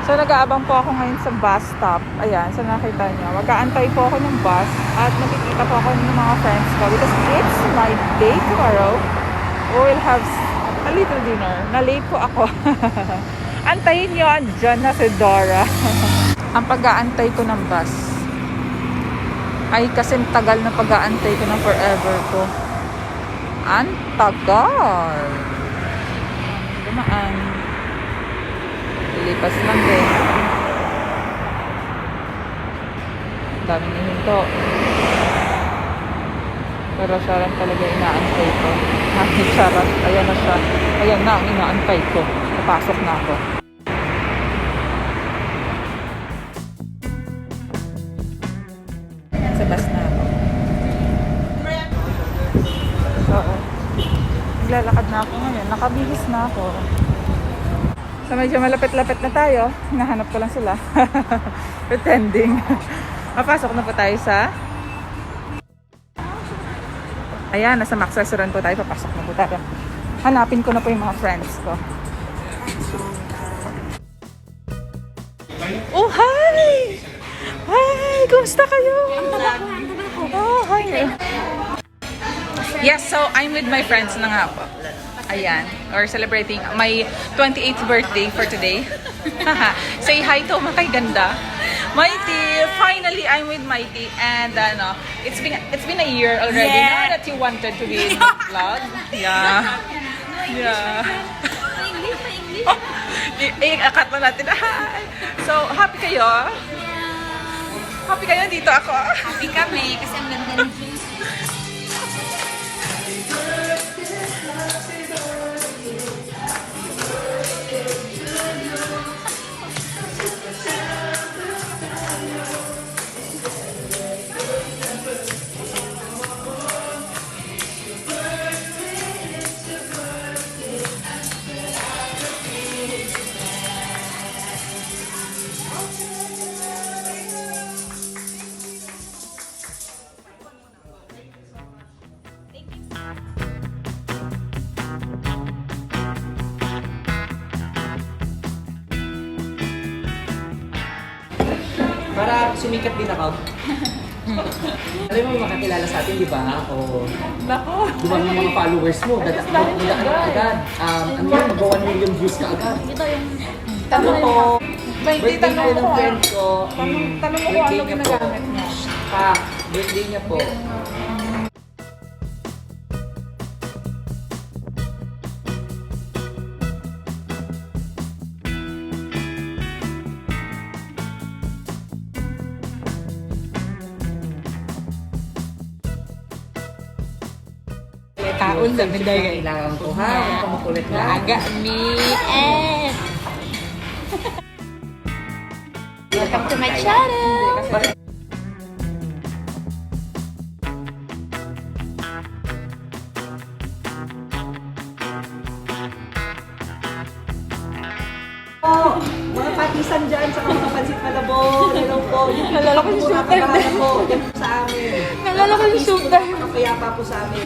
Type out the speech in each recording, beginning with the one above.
So nag-aabang po ako ngayon sa bus stop. Ayan, so nakita niyo. Mag-aantay po ako ng bus at makikita po ako ng mga friends ko because it's my day tomorrow. We'll have a little dinner. Na-late po ako. Antayin niyo, andyan na si Dora. Ang pag-aantay ko ng bus ay kasi tagal na pag-aantay ko ng forever ko. Ang tagal. Dumaan. Lilipas lang din. Daming ihinto. Pero siya lang talaga inaantay ko. Ay, charot. Ayan na siya. Ayan na ang inaantay ko. Napasok na ako. Sa bus na ako. So, naglalakad na ako ngayon. Nakabihis na ako. So medyo malapit-lapit na tayo. Hinahanap ko lang sila. Pretending. Mapasok na po tayo sa... Ayan, nasa Max Restaurant po tayo. Papasok na po tayo. Hanapin ko na po yung mga friends ko. Oh, hi! Hi! Kumusta kayo? Oh, hi! Yes, so I'm with my friends na nga po. Ayan, or celebrating my 28th birthday for today. Say hi to mga kay ganda. Mighty, finally I'm with Mighty, and it's been a year already. Now that you wanted to be in the vlog. Yeah. Oh, akat mo natin. Hi. So, happy kayo? Happy kayo dito ako? Happy kami kasi ang ganda ng views. Para sumikat din ako. Alam mo makakilala sa atin, di ba? O Nako. dumami yung mga followers mo. Dadaan agad. Ano yan? Mag-1 million views ka agad. Ito yung Tanong ko, May birthday tanong na ng ko, friend ko. tanong mo kung Birthday ano niya po. ginagamit niya. Pa, birthday niya po. Kaon lang Friendship na kailangan ko, ha? Huwag ka makulit na. Aga me and welcome to my channel. Po, mga patisan dyan sa mga pansit malabon. Hello po. Nalala ko yung shooter po. Yan po sa amin. Nalala ko yung shooter. Kaya pa po sa amin.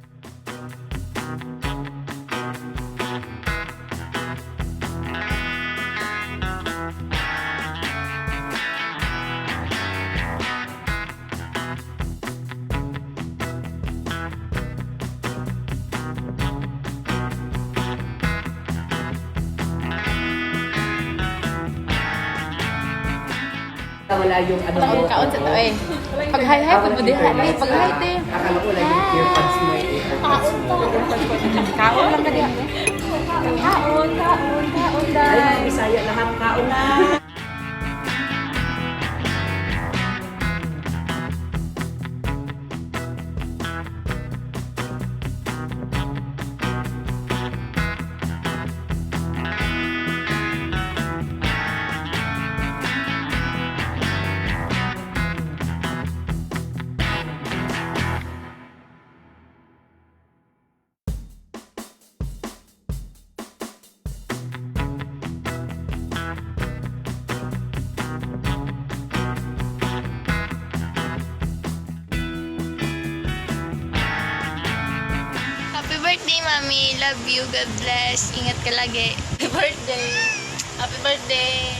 Wala yung ano mo. Kaon sa to eh. Pag hi-hi po mo diha. Pag hi te. Akala ko lang yung earpads mo eh. Earpads mo. kaon lang ka diha. Kaon Ay, dahil. mga Bisaya lahat kaon na. Birthday, Mami. Love you. God bless. Ingat ka lagi. Happy birthday. Happy birthday.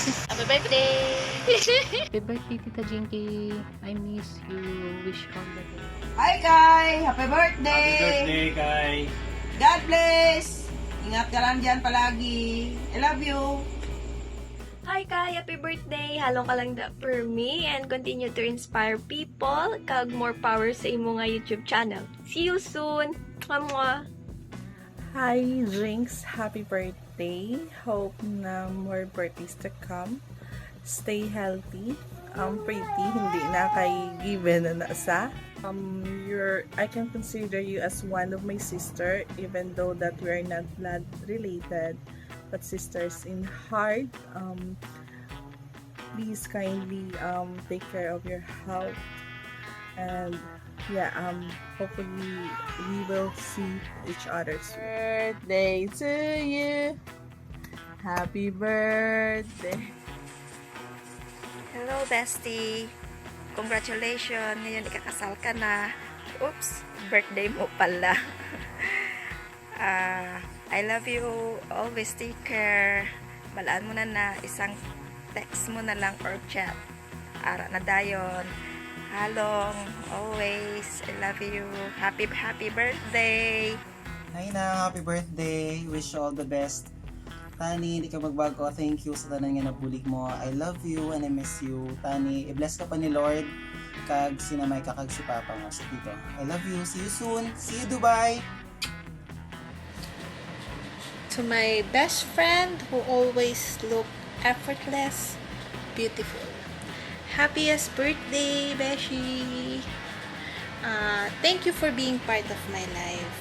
Happy birthday! Happy birthday, Tita Jinky. I miss you. Wish all the best. iKai! Happy birthday! Happy birthday, Kai! God bless! Ingat ka lang dyan palagi. I love you! Hi Kai! Happy birthday! Halong ka lang da for me and continue to inspire people. Kag more power sa imo nga YouTube channel. See you soon! Mwah! Hi, Jinx. Happy birthday. Hope na more birthdays to come. Stay healthy. Pretty, hindi na kay given na nasa. I can consider you as one of my sister, even though that we are not blood related, but sisters in heart. Please kindly take care of your health, and yeah, hopefully we will see each other soon. Birthday to you. Happy birthday. Hello bestie! Congratulations! Ngayon ikakasal ka na. Oops! Birthday mo pala. I love you. Always take care. Balaan mo na isang text mo na lang or chat. Ara na dayon. Halong. Always. I love you. Happy birthday! Hi na, happy birthday. Wish you all the best. Tani, hindi ka magbago. Thank you sa tanan nga nabulig mo. I love you and I miss you. Tani, i-bless ka pa ni Lord. Kag sinamay ka kag si Papa mo. So dito, I love you. See you soon. See you, Dubai. To my best friend who always look effortless, beautiful. Happiest birthday, Beshi! Thank you for being part of my life.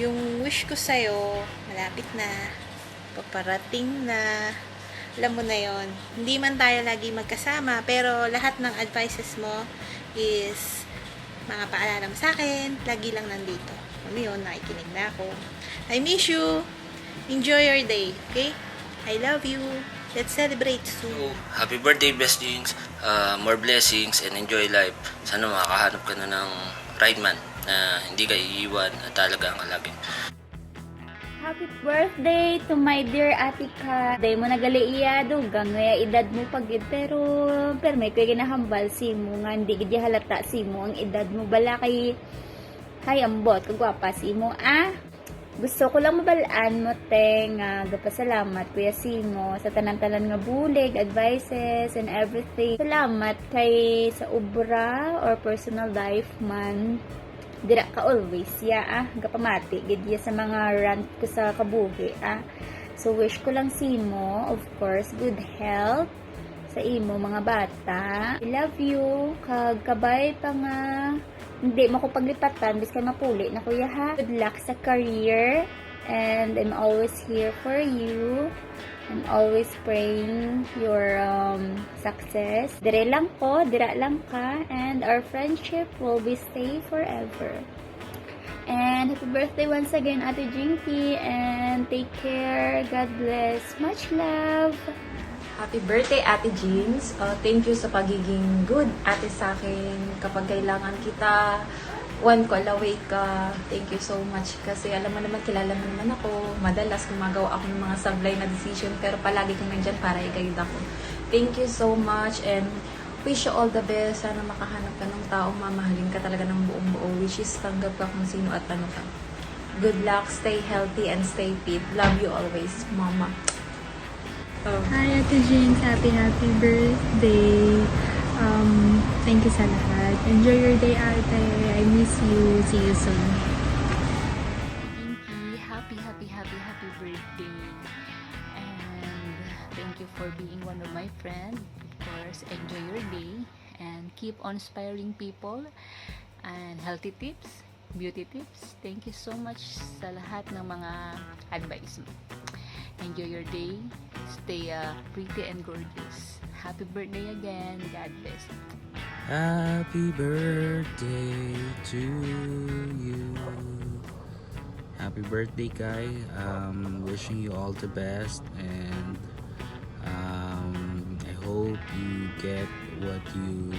Yung wish ko sa'yo, malapit na, paparating na, alam mo na yon. Hindi man tayo lagi magkasama, pero lahat ng advices mo is mga paalala mo sa akin, lagi lang nandito. Ano yun, nakikinig na ako. I miss you! Enjoy your day, okay? I love you. Let's celebrate soon. Happy birthday, best things. More blessings and enjoy life. Sana makakahanap ka na ng right man na hindi ka iiwan at talagang alagin. Happy birthday to my dear Ate Ka. Day mo nagaliiyado, gangaya edad mo pagid pero may kuya ginahambal si mo nga hindi gid halata si mo ang edad mo bala kay ambot kagwapa si mo Gusto ko lang mabalaan mo te nga gapasalamat Kuya Simo sa tanan-tanan nga bulig, advices and everything. Salamat kay sa obra or personal life man. Dira ka always gapamati gid sa mga rant ko sa kabuhi So wish ko lang Simo, of course, good health sa imo mga bata. I love you. Kag kabay pa nga hindi mo ko paglipatan bis kay mapuli na kuya ha. Good luck sa career and I'm always here for you. I'm always praying your success. Dira lang ka and our friendship will be stay forever. And happy birthday once again Ate Jinky and take care. God bless. Much love. Happy birthday, Ate Jeans. Thank you sa pagiging good ate sa akin. Kapag kailangan kita, one call away ka. Thank you so much. Kasi alam mo naman, kilala mo naman ako. Madalas gumagawa ako ng mga sablay na decision, pero palagi kang nandyan para i-guide ako. Thank you so much and wish you all the best. Sana makahanap ka ng taong mamahalin ka talaga ng buong buo. Which is tanggap ka kung sino at ano ka. Good luck, stay healthy, and stay fit. Love you always, Mama. Hi Ate Jinx, happy birthday. Thank you sa lahat. Enjoy your day ate. I miss you. See you soon. Pinky, happy birthday. And thank you for being one of my friends. Of course, enjoy your day and keep on inspiring people and healthy tips, beauty tips. Thank you so much sa lahat ng mga advice mo. Enjoy your day. Stay pretty and gorgeous. Happy birthday again. God bless. Happy birthday to you. Happy birthday, Kai. Wishing you all the best, and I hope you get what you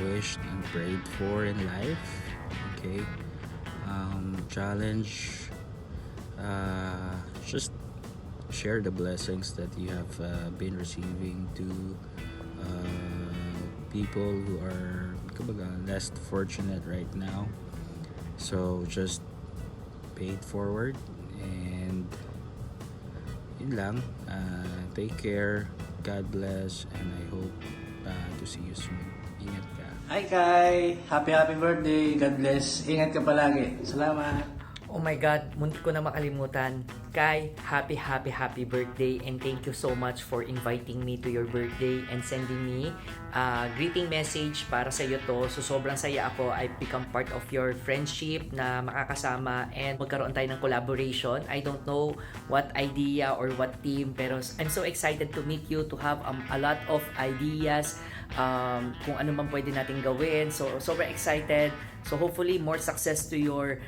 wished and prayed for in life. Okay. Challenge. Just share the blessings that you have been receiving to people who are kumbaga, less fortunate right now. So just pay it forward and yun lang. Take care. God bless, and I hope to see you soon. Ingat ka. iKai! Happy birthday! God bless! Ingat ka palagi. Salamat! Oh my God, muntik ko na makalimutan. Kai, happy birthday, and thank you so much for inviting me to your birthday and sending me a greeting message para sa iyo to. So sobrang saya ako. I become part of your friendship na makakasama and magkaroon tayo ng collaboration. I don't know what idea or what team, pero I'm so excited to meet you, to have a lot of ideas, kung ano man pwede natin gawin. So sobrang excited. So hopefully more success to your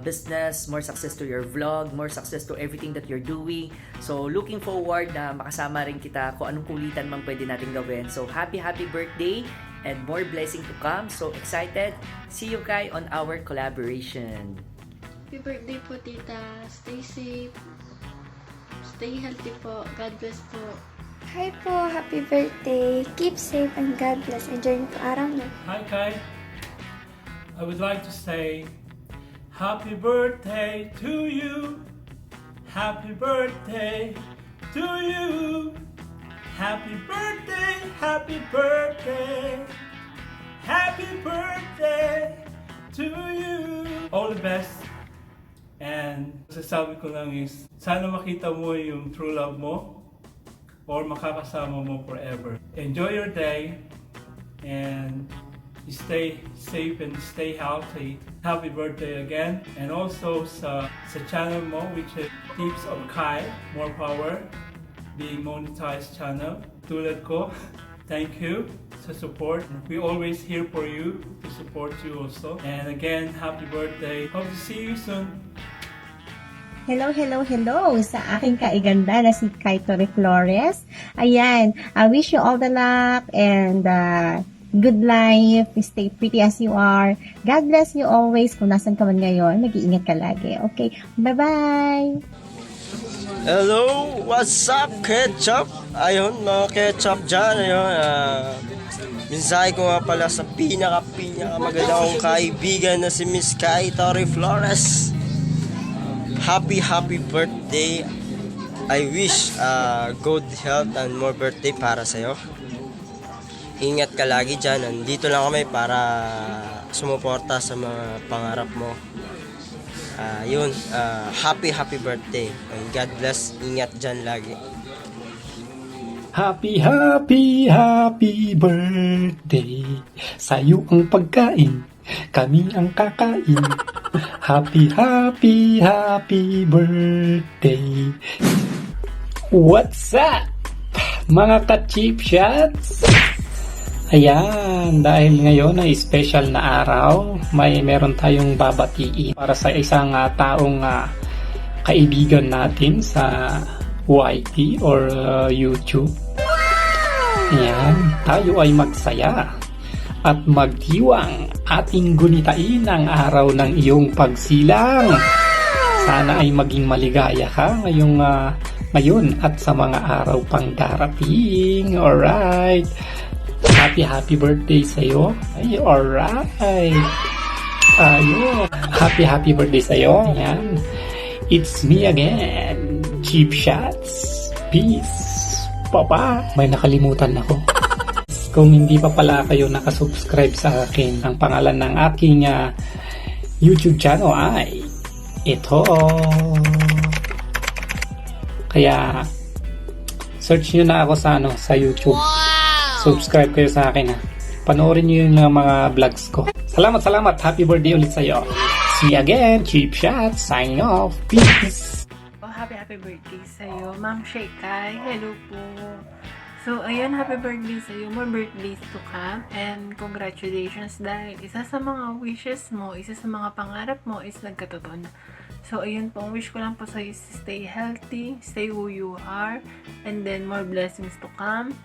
business, more success to your vlog, more success to everything that you're doing. So looking forward na makasama rin kita kung anong kulitan man pwede natin gawin. So happy birthday and more blessing to come. So excited. See you guys on our collaboration. Happy birthday po, tita. Stay safe. Stay healthy po. God bless po. Hi po, happy birthday. Keep safe and God bless. Enjoy niyo po araw niyo. Hi Kai. I would like to say happy birthday to you. Happy birthday to you. Happy birthday, happy birthday. Happy birthday to you. All the best. And sasabi ko lang is, sana makita mo yung true love mo or makakasama mo forever. Enjoy your day and stay safe and stay healthy. Happy birthday again. And also sa channel mo, which is Tips of Kai, More Power, being monetized channel. Tulad ko, thank you sa support. We always here for you, to support you also. And again, happy birthday. Hope to see you soon. Hello sa aking kaiganda na si Kai Torre Flores. Ayan, I wish you all the luck and good life, stay pretty as you are. God bless you always. Kung nasan ka man ngayon, mag-iingat ka lagi. Okay, bye-bye! Hello, what's up, ketchup? Ayun, mga ketchup dyan. Ayun, mensahe ko nga pala sa pinaka maganda kong kaibigan na si Miss Kai Torre Flores. Happy birthday. I wish good health and more birthday para sa'yo. Ingat ka lagi dyan. Nandito lang kami para sumuporta sa mga pangarap mo. Yun, happy birthday. And God bless. Ingat dyan lagi. Happy birthday. Sa'yo ang pagkain, kami ang kakain. Happy birthday. What's up, mga ka-cheap shots? Ayan, dahil ngayon ay special na araw, meron tayong babatiin para sa isang taong kaibigan natin sa YT or YouTube. Ayan, tayo ay magsaya at magdiwang, ating gunitain ang araw ng iyong pagsilang. Sana ay maging maligaya ka ngayon at sa mga araw pang darating. Alright. Happy birthday sa'yo. Ay, alright. Ayun. Happy birthday sa'yo. Ayan. It's me again. Cheap Shots. Peace. Bye-bye. May nakalimutan ako. Kung hindi pa pala kayo nakasubscribe sa akin, ang pangalan ng aking YouTube channel ay ito. Kaya search nyo na ako sa YouTube. Subscribe kayo sa akin Panoorin nyo yung mga vlogs ko. Salamat. Happy birthday ulit sa'yo. See you again. Cheap Shots. Signing off. Peace. Happy birthday sa'yo. Ma'am Sheikay. Hello po. So, ayun, happy birthday sa'yo. More birthdays to come. And congratulations dahil isa sa mga wishes mo, isa sa mga pangarap mo is nagkatotoo na. So, ayun po, ang wish ko lang po sa'yo is stay healthy, stay who you are, and then more blessings to come.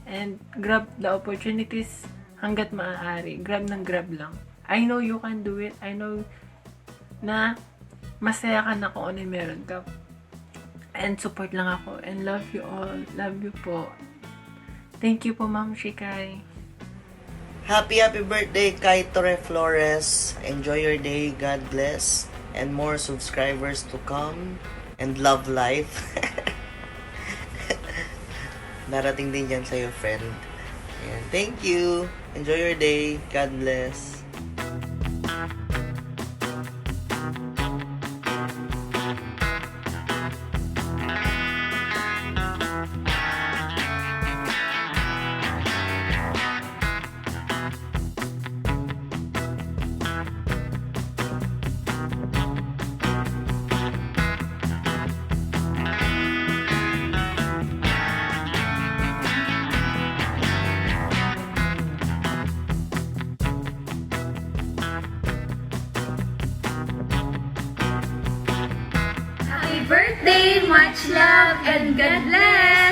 And grab the opportunities hanggat maaari. Grab lang. I know you can do it. I know na masaya ka na kung ano yung meron ka. And support lang ako. And love you all. Love you po. Thank you po, Ma'am Shikay. Happy birthday, Kai Torre Flores. Enjoy your day. God bless. And more subscribers to come. And love life. Darating din dyan sa'yo, friend. And thank you. Enjoy your day. God bless. Happy birthday, much love, and God bless!